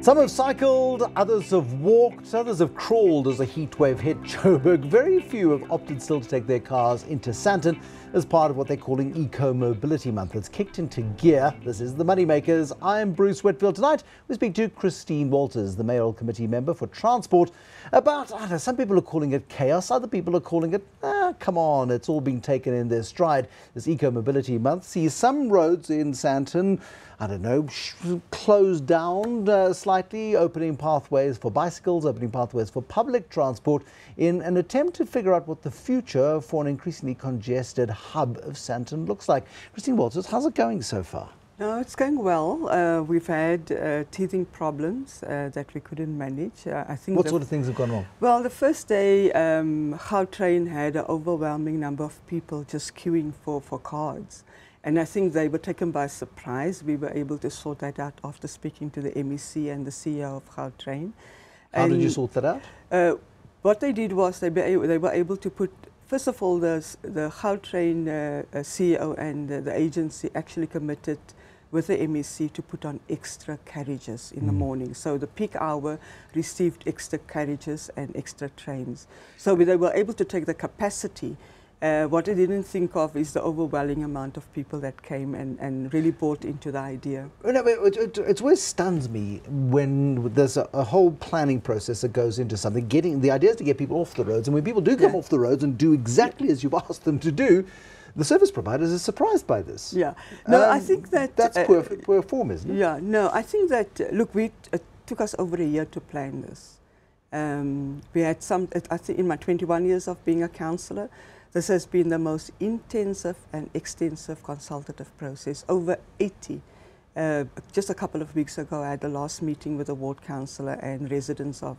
Some have cycled, others have walked, others have crawled as a heatwave hit Joburg. Very few have opted still to take their cars into Sandton as part of what they're calling Ecomobility Month. It's kicked into gear. This is the Moneymakers. I'm Bruce Whitfield. Tonight we speak to Christine Walters, the Mayoral Committee member for Transport, about, I don't know, some people are calling it chaos, other people are calling it, come on, it's all being taken in their stride. This Ecomobility Month sees some roads in Sandton, I don't know, closed down slightly, opening pathways for bicycles, opening pathways for public transport in an attempt to figure out what the future for an increasingly congested hub of Sandton looks like. Christine Walters, how's it going so far? No, it's going well. We've had teething problems that we couldn't manage. I think what sort of things have gone wrong? Well, the first day, Gautrain had an overwhelming number of people just queuing for cards. And I think they were taken by surprise. We were able to sort that out after speaking to the MEC and the CEO of Gautrain. How did you sort that out? What they did was they were able to put, first of all, the Gautrain CEO and the agency actually committed with the MEC to put on extra carriages in the morning. So the peak hour received extra carriages and extra trains. So they were able to take the capacity. What I didn't think of is the overwhelming amount of people that came and really bought into the idea. No, it always stuns me when there's a whole planning process that goes into something. The idea is to get people off the roads, and when people do come off the roads and do exactly as you've asked them to do, the service providers are surprised by this. Yeah, no, I think that's poor form, isn't it? Yeah, no, I think that look, it took us over a year to plan this. We had I think in my 21 years of being a councillor, this has been the most intensive and extensive consultative process. Over 80. Just a couple of weeks ago, I had the last meeting with the ward councillor and residents of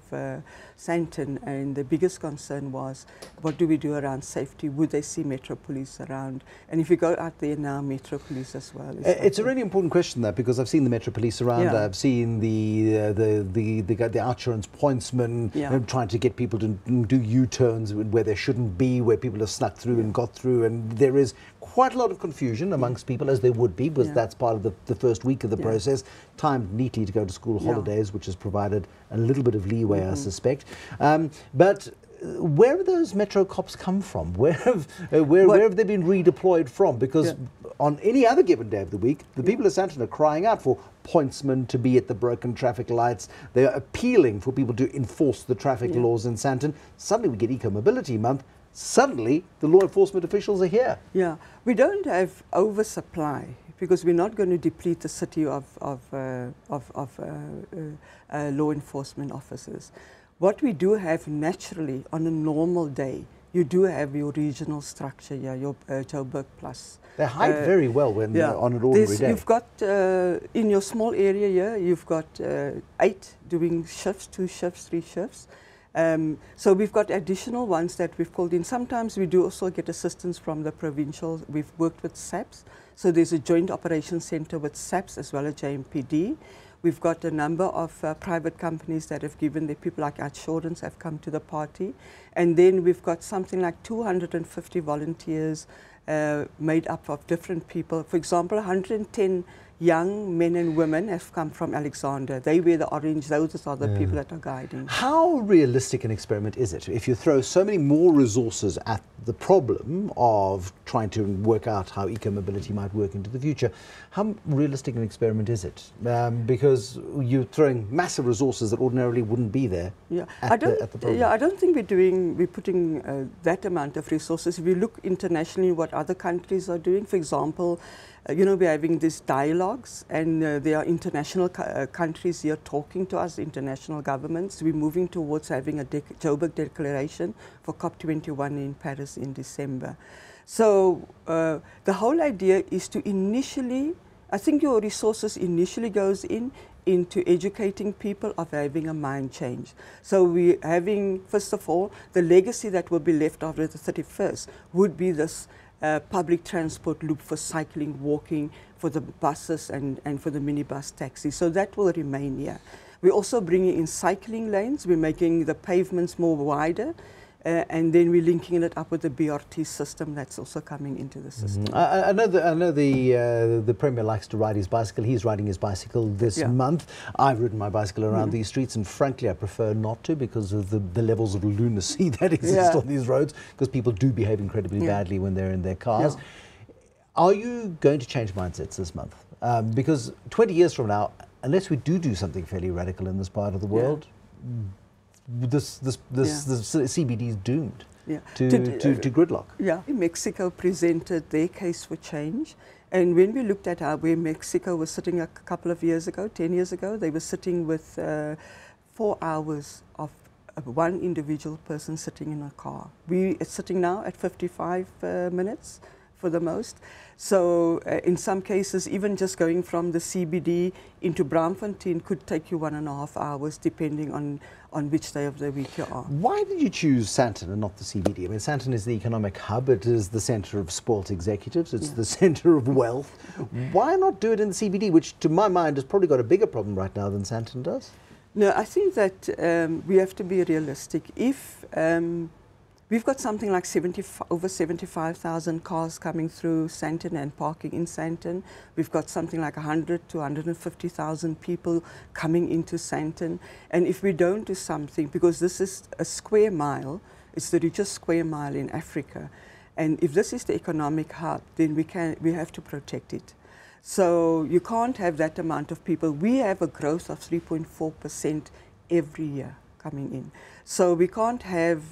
Sandton, and the biggest concern was, what do we do around safety? Would they see Metro Police around? And if you go out there now, Metro Police as well. It's a really important question, that, because I've seen the Metro Police around. Yeah. I've seen the outsurance pointsmen trying to get people to do U-turns where they shouldn't be, where people have snuck through and got through, and there is quite a lot of confusion amongst people, as there would be, because that's part of the first week of the process, timed neatly to go to school holidays, which has provided a little bit of leeway, I suspect. But where have those Metro cops come from? Where have they been redeployed from? Because on any other given day of the week, the people of Sandton are crying out for pointsmen to be at the broken traffic lights. They are appealing for people to enforce the traffic laws in Sandton. Suddenly we get Ecomobility Month. Suddenly the law enforcement officials are here. Yeah, we don't have oversupply, because we're not going to deplete the city of law enforcement officers. What we do have naturally on a normal day, you do have your regional structure here, your Joburg Plus. They hide very well when on an ordinary day. You've got, in your small area here, you've got 8 doing shifts, 2 shifts, 3 shifts. So we've got additional ones that we've called in. Sometimes we do also get assistance from the provincial. We've worked with SAPS. So there's a joint operations centre with SAPS as well as JMPD. We've got a number of private companies that have given their people, like Outsurance, have come to the party. And then we've got something like 250 volunteers made up of different people. For example, 110 young men and women have come from Alexander. They wear the orange. Those are the people that are guiding. How realistic an experiment is it? If you throw so many more resources at the problem of trying to work out how eco-mobility might work into the future, how realistic an experiment is it? Because you're throwing massive resources that ordinarily wouldn't be there at the problem. Yeah, I don't think we're putting that amount of resources. If you look internationally what other countries are doing, for example, you know, we're having these dialogues, and there are international countries here talking to us, international governments. We're moving towards having a Joburg Declaration for COP21 in Paris in December. So the whole idea is to initially, I think your resources initially goes into educating people of having a mind change. So we're having, first of all, the legacy that will be left after the 31st would be this public transport loop for cycling, walking, for the buses and for the minibus taxis. So that will remain here. We're also bringing in cycling lanes. We're making the pavements more wider. and then we're linking it up with the BRT system that's also coming into the system. I know the Premier likes to ride his bicycle. He's riding his bicycle this month. I've ridden my bicycle around these streets, and frankly I prefer not to because of the levels of lunacy that exist on these roads, because people do behave incredibly badly when they're in their cars. Are you going to change mindsets this month? Because 20 years from now, unless we do something fairly radical in this part of the world, this CBD is doomed to gridlock. Mexico presented their case for change, and when we looked at where Mexico was sitting a couple of years ago, 10 years ago, they were sitting with 4 hours of one individual person sitting in a car. We are sitting now at 55 minutes for the most. So in some cases, even just going from the CBD into Braamfontein could take you 1.5 hours, depending on which day of the week you are. Why did you choose Sandton and not the CBD? I mean, Sandton is the economic hub. It is the centre of sport executives. It's the centre of wealth. Why not do it in the CBD, which to my mind has probably got a bigger problem right now than Sandton does? No, I think that we have to be realistic. If we've got something like over 75,000 cars coming through Sandton and parking in Sandton. We've got something like 100 to 150,000 people coming into Sandton. And if we don't do something, because this is a square mile, it's the richest square mile in Africa. And if this is the economic hub, then we have to protect it. So you can't have that amount of people. We have a growth of 3.4% every year coming in. So we can't have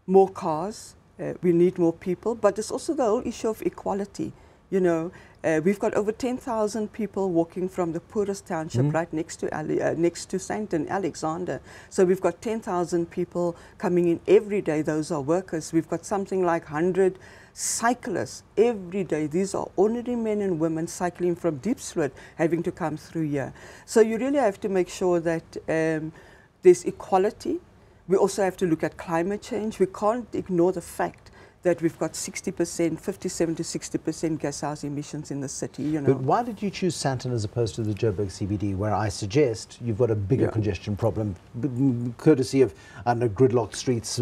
more cars, we need more people, but there's also the whole issue of equality. You know, we've got over 10,000 people walking from the poorest township right next to Sandton, Alexander. So we've got 10,000 people coming in every day. Those are workers. We've got something like 100 cyclists every day. These are ordinary men and women cycling from Diepsloot, having to come through here. So you really have to make sure that there's equality. We also have to look at climate change. We can't ignore the fact that we've got 60%, 57 to 60% gas house emissions in the city. You know. But why did you choose Sandton as opposed to the Joburg CBD, where I suggest you've got a bigger congestion problem, courtesy of gridlocked streets,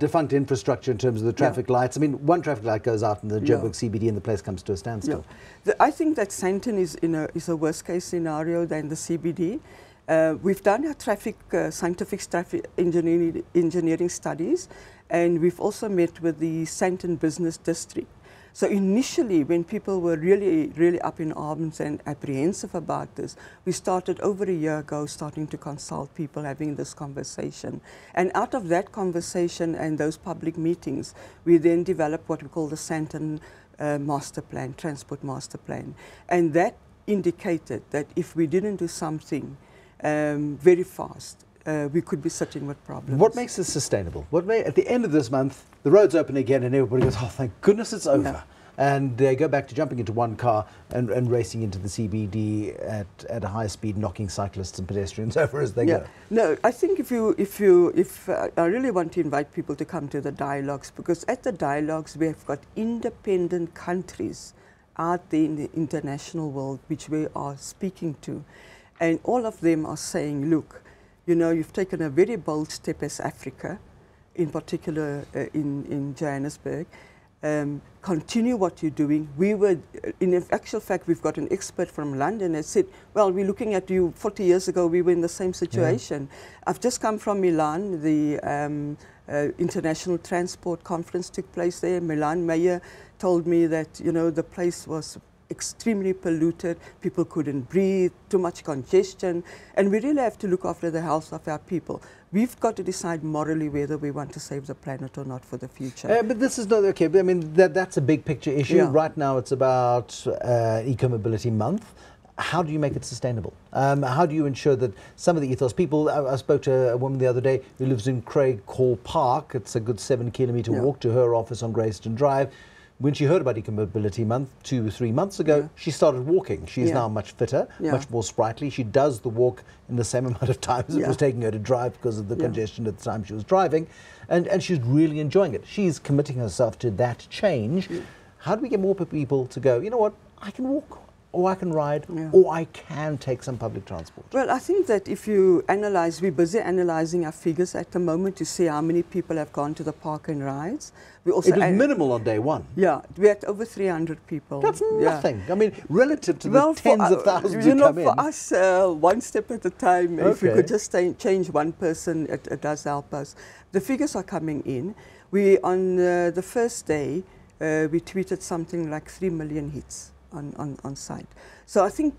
defunct infrastructure in terms of the traffic lights? I mean, one traffic light goes out in the Joburg CBD and the place comes to a standstill. I think that Sandton is a worse case scenario than the CBD. We've done our scientific traffic engineering studies, and we've also met with the Sandton Business District. So initially, when people were really up in arms and apprehensive about this, we started over a year ago starting to consult people, having this conversation. And out of that conversation and those public meetings, we then developed what we call the Sandton Master Plan, Transport Master Plan. And that indicated that if we didn't do something very fast, we could be sitting with problems. What makes this sustainable? At the end of this month, the road's open again and everybody goes, oh, thank goodness it's over. Yeah. And they go back to jumping into one car and racing into the CBD at a high speed, knocking cyclists and pedestrians over as they go. No, I think if I really want to invite people to come to the dialogues, because at the dialogues we have got independent countries out there in the international world which we are speaking to. And all of them are saying, look, you know, you've taken a very bold step as Africa, in particular in Johannesburg. Continue what you're doing. We were, in actual fact, we've got an expert from London that said, well, we're looking at you 40 years ago, we were in the same situation. Yeah. I've just come from Milan. The International Transport Conference took place there. Milan Mayor told me that, you know, the place was extremely polluted, people couldn't breathe, too much congestion, and we really have to look after the health of our people. We've got to decide morally whether we want to save the planet or not for the future. But this is not okay. I mean, that's a big picture issue. Yeah. Right now it's about Ecomobility Month. How do you make it sustainable? How do you ensure that some of the ethos people, I spoke to a woman the other day who lives in Craig Core Park. It's a good 7-kilometre walk to her office on Grayston Drive. When she heard about Ecomobility Month 2 or 3 months ago, she started walking. She's now much fitter, much more sprightly. She does the walk in the same amount of time as it was taking her to drive because of the congestion at the time she was driving. And she's really enjoying it. She's committing herself to that change. How do we get more people to go, you know what, I can walk or I can ride, or I can take some public transport? Well, I think that if you analyse, we're busy analysing our figures at the moment to see how many people have gone to the park and rides. We also it was minimal on day one. Yeah, we had over 300 people. That's nothing. I mean, relative to the tens of thousands who come in. For us, one step at a time, if we could just change one person, it does help us. The figures are coming in. We, on the first day, we tweeted something like 3 million hits on site. So I think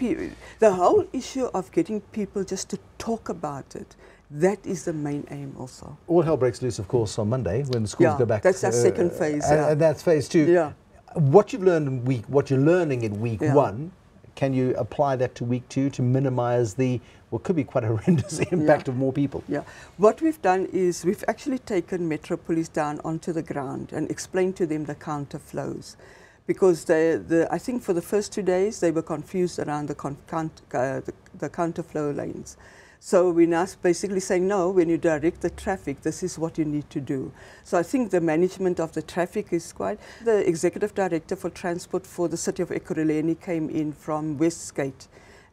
the whole issue of getting people just to talk about it, that is the main aim also. All hell breaks loose, of course, on Monday when the schools go back. That's our second phase. And that's phase 2. Yeah. What you've learned in what you're learning in week 1, can you apply that to week 2 to minimise the what could be quite a horrendous impact of more people? Yeah. What we've done is we've actually taken Metro Police down onto the ground and explained to them the counter flows. Because I think for the first 2 days they were confused around the counter flow lanes. So we're now basically saying, no, when you direct the traffic, this is what you need to do. So I think the management of the traffic is quite... The Executive Director for Transport for the City of Ekurhuleni came in from Westgate.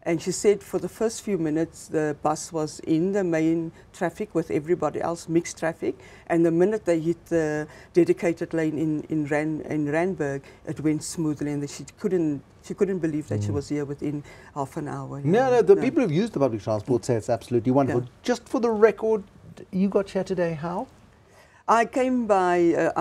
And she said for the first few minutes, the bus was in the main traffic with everybody else, mixed traffic. And the minute they hit the dedicated lane in Randburg, it went smoothly. And she couldn't believe that she was here within half an hour. No, the people who've used the public transport say it's absolutely wonderful. Yeah. Just for the record, you got here today how? I came by,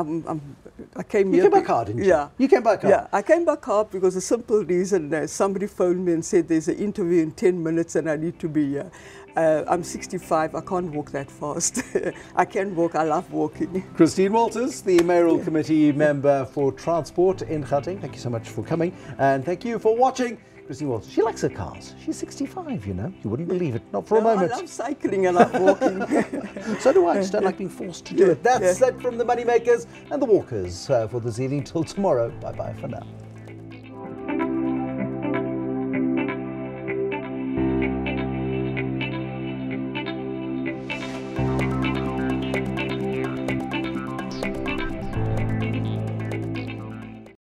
I came here. You came by car, didn't you? Yeah. You came by car? Yeah, I came by car because a simple reason, somebody phoned me and said there's an interview in 10 minutes and I need to be here. I'm 65, I can't walk that fast. I can walk, I love walking. Christine Walters, the Mayoral Committee member for Transport in Gauteng, thank you so much for coming and thank you for watching. Christine Walters, she likes her cars. She's 65, you know. You wouldn't believe it, not for a moment. I love cycling and I love walking. So do I. I just don't like being forced to do it. That's it from the Moneymakers and the Walkers for this evening. Till tomorrow. Bye-bye for now.